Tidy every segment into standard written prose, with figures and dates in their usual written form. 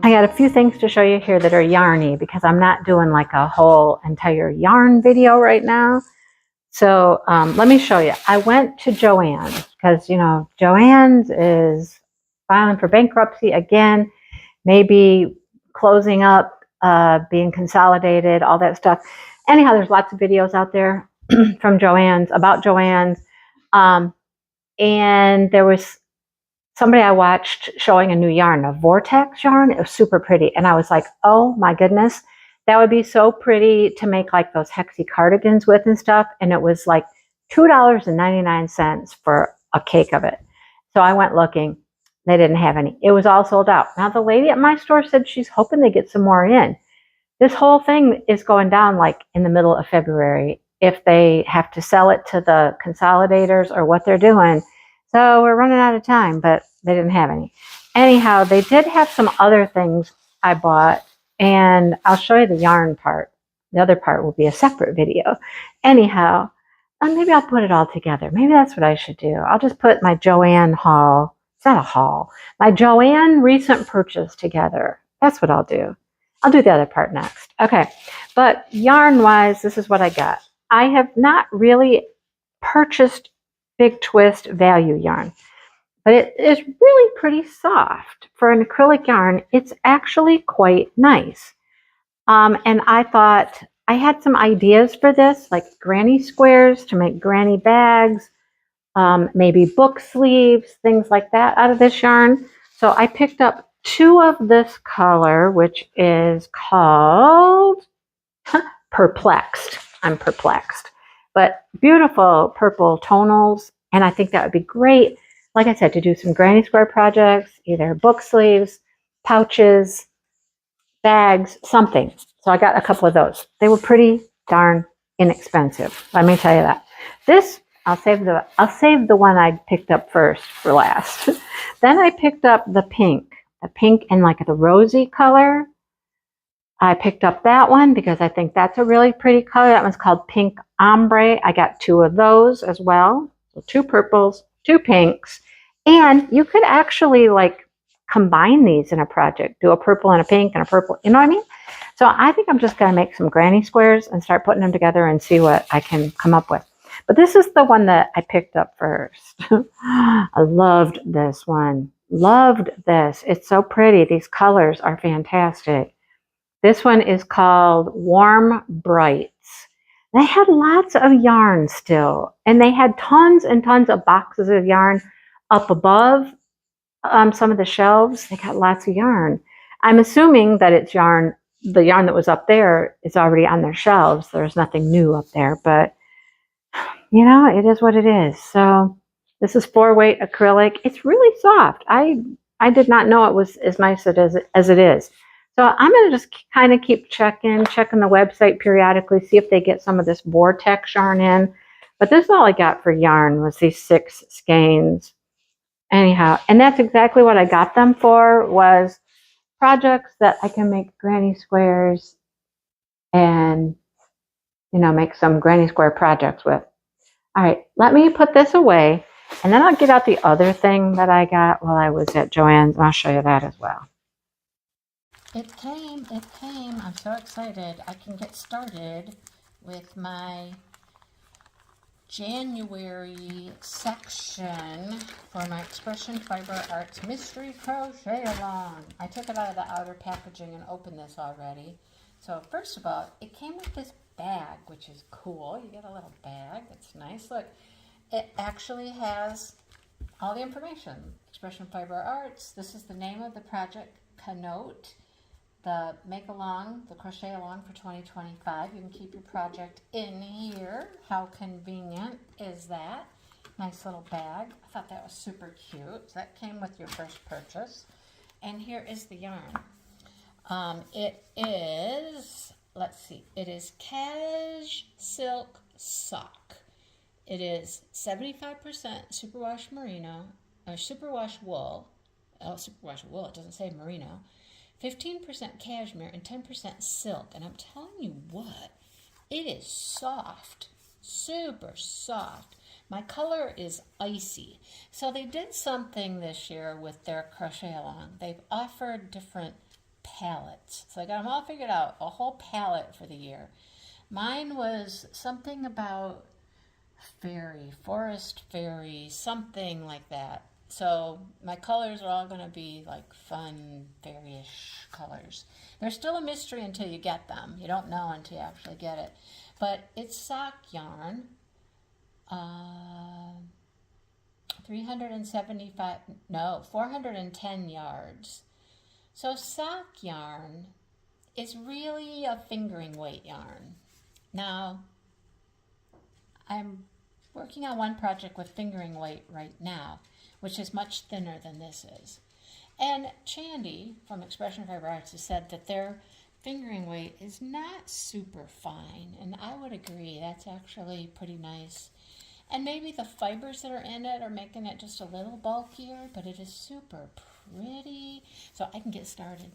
I got a few things to show you here that are yarny because I'm not doing like a whole entire yarn video right now. So let me show you. I went to Joann's because, you know, Joann's is filing for bankruptcy again, maybe closing up, being consolidated, all that stuff. Anyhow, there's lots of videos out there from Joann's, about Joann's. And there was somebody I watched showing a new yarn, a vortex yarn. It was super pretty. And I was like, oh my goodness, that would be so pretty to make like those hexy cardigans with and stuff. And it was like $2.99 for a cake of it. So I went looking. They didn't have any. It was all sold out. Now the lady at my store said she's hoping they get some more in. This whole thing is going down like in the middle of February if they have to sell it to the consolidators or what they're doing. So we're running out of time, but they didn't have any. Anyhow, they did have some other things I bought, and I'll show you the yarn part. The other part will be a separate video. Anyhow, maybe I'll put it all together. Maybe that's what I should do. I'll just put my Joann haul. It's not a haul. My Joann recent purchase together. That's what I'll do. I'll do the other part next. Okay, but yarn-wise, this is what I got. I have not really purchased Big Twist value yarn, but it is really pretty soft. For an acrylic yarn, it's actually quite nice. And I thought I had some ideas for this, like granny squares to make granny bags, maybe book sleeves, things like that out of this yarn. So I picked up two of this color, which is called Perplexed. I'm perplexed. But beautiful purple tonals, and I think that would be great, like I said, to do some granny square projects, either book sleeves, pouches, bags, something. So I got a couple of those. They were pretty darn inexpensive. Let me tell you that. This, I'll save the one I picked up first for last. Then I picked up the pink in like the rosy color. I picked up that one because I think that's a really pretty color. That one's called Pink Ombre. I got two of those as well. So two purples, two pinks. And you could actually like combine these in a project. Do a purple and a pink and a purple. You know what I mean? So I think I'm just going to make some granny squares and start putting them together and see what I can come up with. But this is the one that I picked up first. I loved this one. Loved this. It's so pretty. These colors are fantastic. This one is called Warm Brights. They had lots of yarn still, and they had tons and tons of boxes of yarn up above some of the shelves. They got lots of yarn. I'm assuming that it's yarn. The yarn that was up there is already on their shelves. There's nothing new up there, but you know, it is what it is. So this is 4-weight acrylic. It's really soft. I did not know it was as nice as it is. So I'm going to just kind of keep checking the website periodically, see if they get some of this vortex yarn in. But this is all I got for yarn was these 6 skeins. Anyhow, and that's exactly what I got them for, was projects that I can make granny squares and, you know, make some granny square projects with. All right, let me put this away, and then I'll get out the other thing that I got while I was at Joann's, and I'll show you that as well. It came. I'm so excited. I can get started with my January section for my Expression Fiber Arts Mystery Crochet Along. I took it out of the outer packaging and opened this already. So first of all, it came with this bag, which is cool. You get a little bag. It's nice. Look, it actually has all the information. Expression Fiber Arts. This is the name of the project, Connote. The make along, the crochet along for 2025. You can keep your project in here. How convenient is that? Nice little bag. I thought that was super cute. So that came with your first purchase. And here is the yarn. It is, let's see, it is Cash Silk Sock. It is 75% superwash merino, or superwash wool. Oh, superwash wool, it doesn't say merino. 15% cashmere and 10% silk. And I'm telling you what, it is soft, super soft. My color is icy. So they did something this year with their crochet along. They've offered different palettes. So I got them all figured out, a whole palette for the year. Mine was something about fairy, forest fairy, something like that. So my colors are all going to be like fun, fairy-ish colors. They're still a mystery until you get them. You don't know until you actually get it. But it's sock yarn. 375, no, 410 yards. So sock yarn is really a fingering weight yarn. Now, I'm working on one project with fingering weight right now, which is much thinner than this is. And Chandy from Expression Fiber Arts has said that their fingering weight is not super fine, and I would agree, that's actually pretty nice. And maybe the fibers that are in it are making it just a little bulkier, but it is super pretty. So I can get started.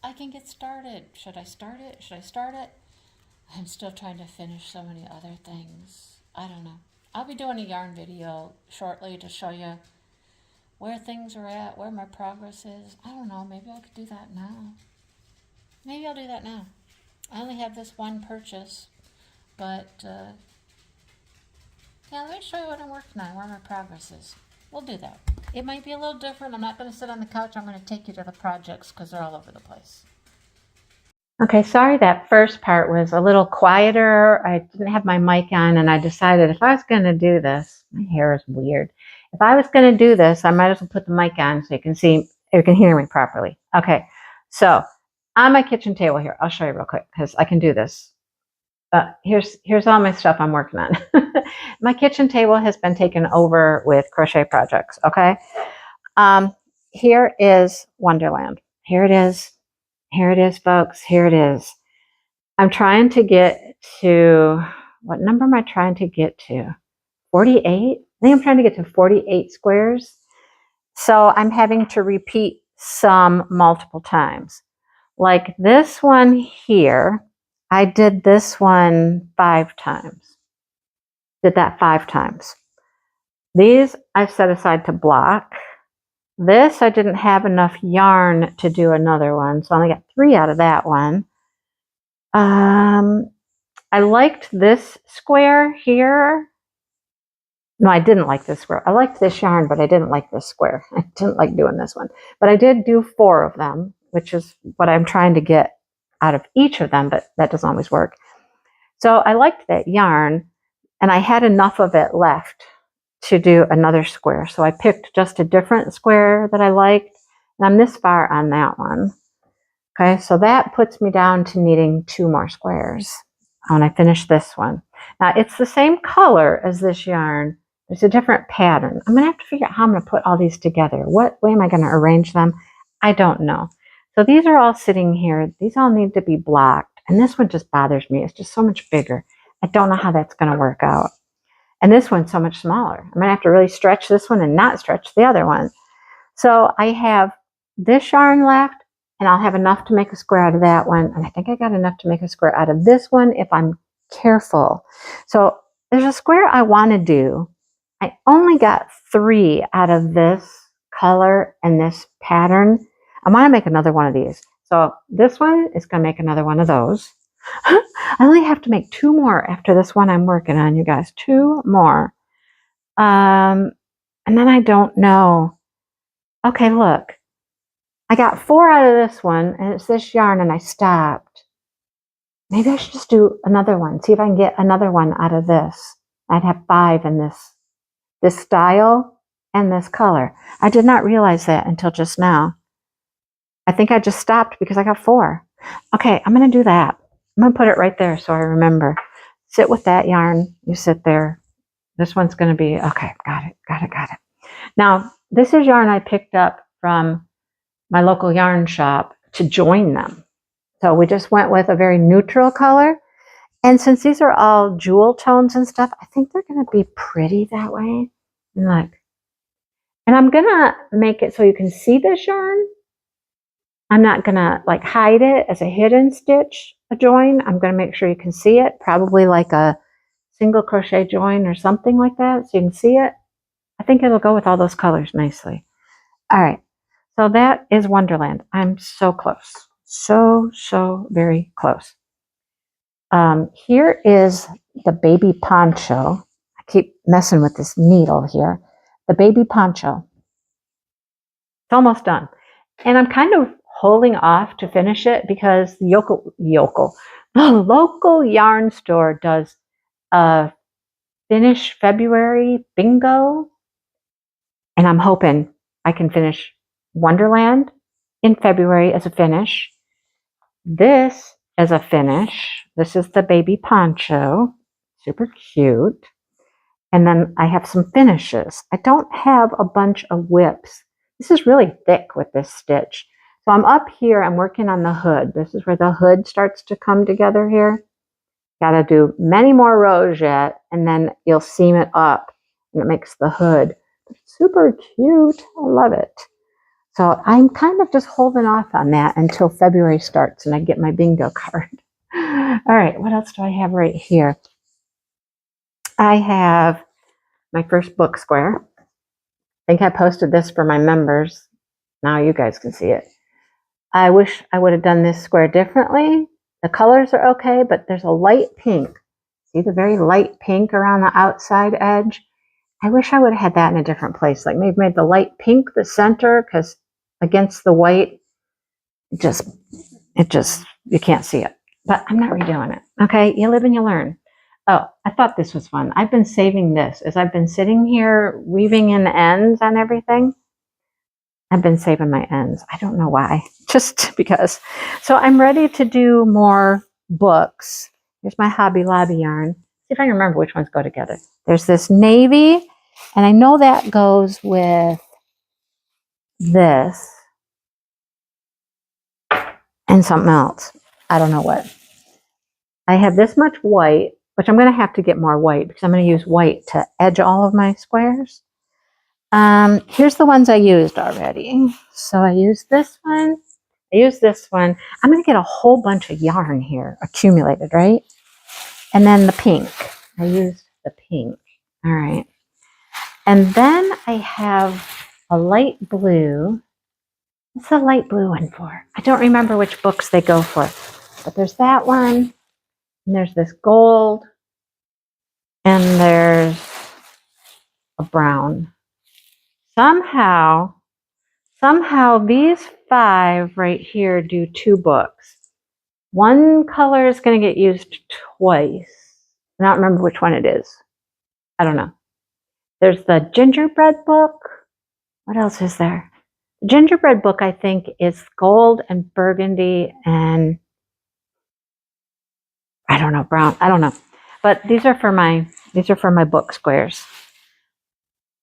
I can get started. Should I start it? Should I start it? I'm still trying to finish so many other things. I don't know. I'll be doing a yarn video shortly to show you where things are at, where my progress is. I don't know. Maybe I could do that now. Maybe I'll do that now. I only have this one purchase, but yeah, let me show you what I'm working on, where my progress is. We'll do that. It might be a little different. I'm not going to sit on the couch. I'm going to take you to the projects because they're all over the place. Okay, sorry that first part was a little quieter. I didn't have my mic on, and I decided if I was going to do this, my hair is weird. If I was going to do this, I might as well put the mic on so you can see, you can hear me properly. Okay, so on my kitchen table here, I'll show you real quick because I can do this. Here's all my stuff I'm working on. My kitchen table has been taken over with crochet projects, okay? Here is Wonderland. Here it is. Here it is, folks. Here it is. I'm trying to get to, what number am I trying to get to? 48? I think I'm trying to get to 48 squares. So I'm having to repeat some multiple times. Like this one here, I did this one 5 times. Did that 5 times. These I've set aside to block. This I didn't have enough yarn to do another one, so I only got 3 out of that one. I liked this square here. No, I didn't like this square. I liked this yarn, but I didn't like this square. I didn't like doing this one. But I did do 4 of them, which is what I'm trying to get out of each of them, but that doesn't always work. So I liked that yarn, and I had enough of it left to do another square. So I picked just a different square that I liked, and I'm this far on that one. Okay, so that puts me down to needing 2 more squares when I finish this one. Now it's the same color as this yarn. It's a different pattern. I'm gonna have to figure out how I'm gonna put all these together. What way am I gonna arrange them? I don't know. So these are all sitting here. These all need to be blocked. And this one just bothers me. It's just so much bigger. I don't know how that's gonna work out. And this one's so much smaller. I'm gonna have to really stretch this one and not stretch the other one. So I have this yarn left, and I'll have enough to make a square out of that one. And I think I got enough to make a square out of this one if I'm careful. So there's a square I want to do. I only got 3 out of this color and this pattern. I want to make another one of these. So this one is going to make another one of those. I only have to make 2 more after this one I'm working on, you guys. 2 more. And then I don't know. Okay, look. I got 4 out of this one, and it's this yarn, and I stopped. Maybe I should just do another one, see if I can get another one out of this. I'd have 5 in this style and this color. I did not realize that until just now. I think I just stopped because I got 4. Okay, I'm going to do that. I'm going to put it right there so I remember. Sit with that yarn. You sit there. This one's going to be, okay, got it. Now, this is yarn I picked up from my local yarn shop to join them. So we just went with a very neutral color. And since these are all jewel tones and stuff, I think they're going to be pretty that way. And look. And I'm going to make it so you can see this yarn. I'm not going to like hide it as a hidden stitch, a join. I'm going to make sure you can see it, probably like a single crochet join or something like that so you can see it. I think it'll go with all those colors nicely. All right. So that is Wonderland. I'm so close. So, so very close. Here is the baby poncho. I keep messing with this needle here. The baby poncho. It's almost done. And I'm kind of holding off to finish it because the the local yarn store does a finish February bingo. And I'm hoping I can finish Wonderland in February as a finish. This as a finish. This is the baby poncho. Super cute. And then I have some finishes. I don't have a bunch of whips. This is really thick with this stitch. So I'm up here, I'm working on the hood. This is where the hood starts to come together here. Got to do many more rows yet, and then you'll seam it up, and it makes the hood super cute. I love it. So I'm kind of just holding off on that until February starts and I get my bingo card. All right, what else do I have right here? I have my first book square. I think I posted this for my members. Now you guys can see it. I wish I would have done this square differently. The colors are okay, but there's a light pink. See the very light pink around the outside edge? I wish I would have had that in a different place. Like maybe made the light pink the center, because against the white, it just, you can't see it. But I'm not redoing it. Okay, you live and you learn. Oh, I thought this was fun. I've been saving this as I've been sitting here weaving in ends on everything. I've been saving my ends. I don't know why, just because. So I'm ready to do more books. Here's my Hobby Lobby yarn. See if I can remember which ones go together. There's this navy, and I know that goes with this and something else. I don't know what. I have this much white, which I'm going to have to get more white because I'm going to use white to edge all of my squares. Here's the ones I used already. So I used this one. I used this one. I'm going to get a whole bunch of yarn here accumulated, right? And then the pink. I used the pink. All right. And then I have a light blue. What's the light blue one for? I don't remember which books they go for. But there's that one. And there's this gold. And there's a brown. Somehow these 5 right here do 2 books. One color is going to get used twice. I don't remember which one it is. I don't know. There's the gingerbread book. What else is there? The gingerbread book, I think, is gold and burgundy and I don't know, brown. I don't know. But these are for my book squares.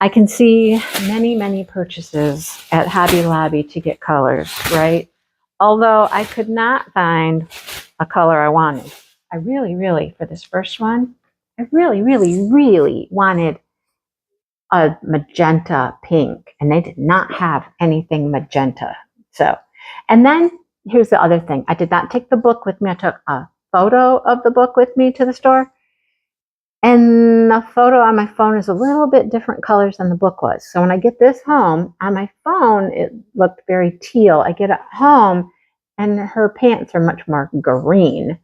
I can see many, many purchases at Hobby Lobby to get colors, right? Although I could not find a color I wanted. I really, for this first one, I really wanted a magenta pink, and they did not have anything magenta. So, and then here's the other thing. I did not take the book with me. I took a photo of the book with me to the store. And the photo on my phone is a little bit different colors than the book was. So when I get this home, on my phone, it looked very teal. I get it home, and her pants are much more green.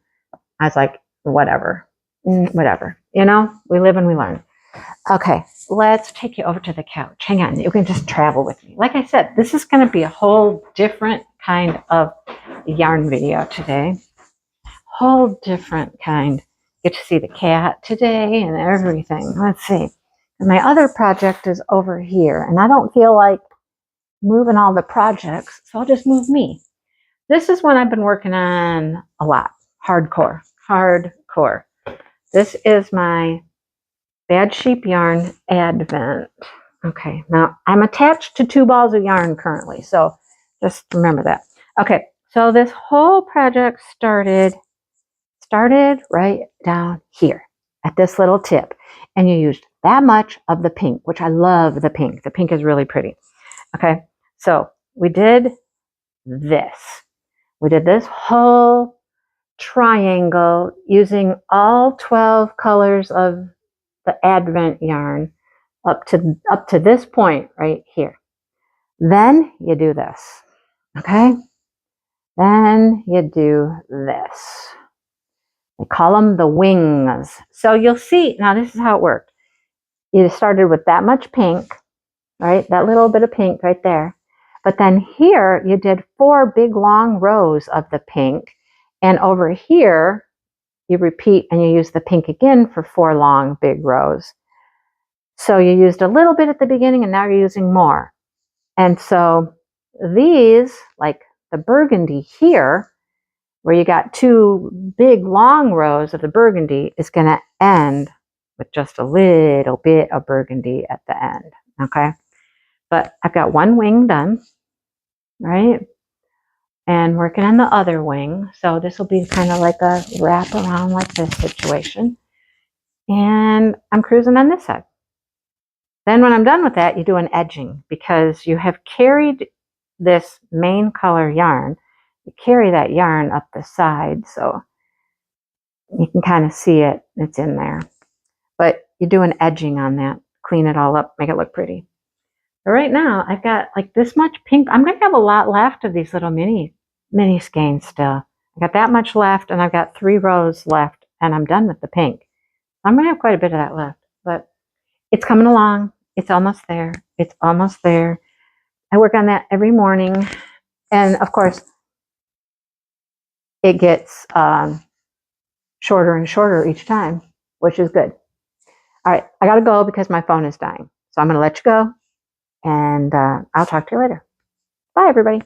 I was like, whatever. Whatever. You know, we live and we learn. Okay, let's take you over to the couch. Hang on, you can just travel with me. Like I said, this is going to be a whole different kind of yarn video today. Whole different kind. Get to see the cat today and everything. Let's see. And my other project is over here, and I don't feel like moving all the projects, so I'll just move me. This is one I've been working on a lot. Hardcore. This is my Bad Sheep Yarn Advent. Okay, now I'm attached to 2 balls of yarn currently, so just remember that. Okay, so this whole project started right down here at this little tip, and you used that much of the pink, which I love the pink. The pink is really pretty. Okay, so we did this. We did this whole triangle using all 12 colors of the Advent yarn up to this point right here. Then you do this, okay? Then you do this. They call them the wings. So you'll see, now this is how it worked. You started with that much pink, right? That little bit of pink right there. But then here you did 4 big long rows of the pink. And over here, you repeat and you use the pink again for 4 long big rows. So you used a little bit at the beginning and now you're using more. And so these, like the burgundy here, where you got 2 big long rows of the burgundy, is going to end with just a little bit of burgundy at the end. Okay. But I've got 1 wing done, right? And working on the other wing. So this will be kind of like a wrap around like this situation. And I'm cruising on this side. Then when I'm done with that, you do an edging because you have carried this main color yarn. You carry that yarn up the side so you can kind of see it. It's in there. But you do an edging on that. Clean it all up, make it look pretty. But right now, I've got like this much pink. I'm going to have a lot left of these little mini skeins still. I got that much left, and I've got 3 rows left, and I'm done with the pink. I'm going to have quite a bit of that left, but it's coming along. It's almost there. It's almost there. I work on that every morning, and of course, it gets shorter and shorter each time, which is good. All right, I got to go because my phone is dying, so I'm going to let you go, and I'll talk to you later. Bye, everybody.